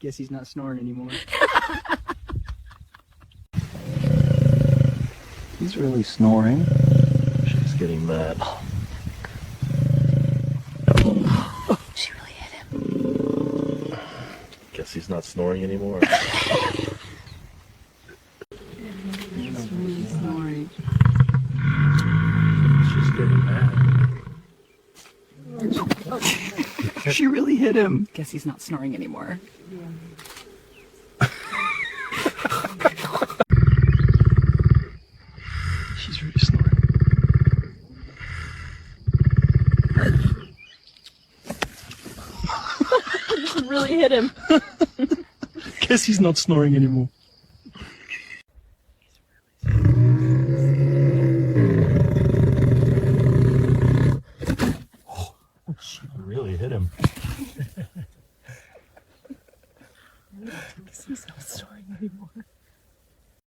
Guess he's not snoring anymore. He's really snoring. She's getting mad. She really hit him. Guess he's not snoring anymore. He's really snoring. She's getting mad. She really hit him. Guess he's not snoring anymore. She's really snoring. Really hit him. Guess he's not snoring anymore. She really hit him. Guess he's not snoring anymore.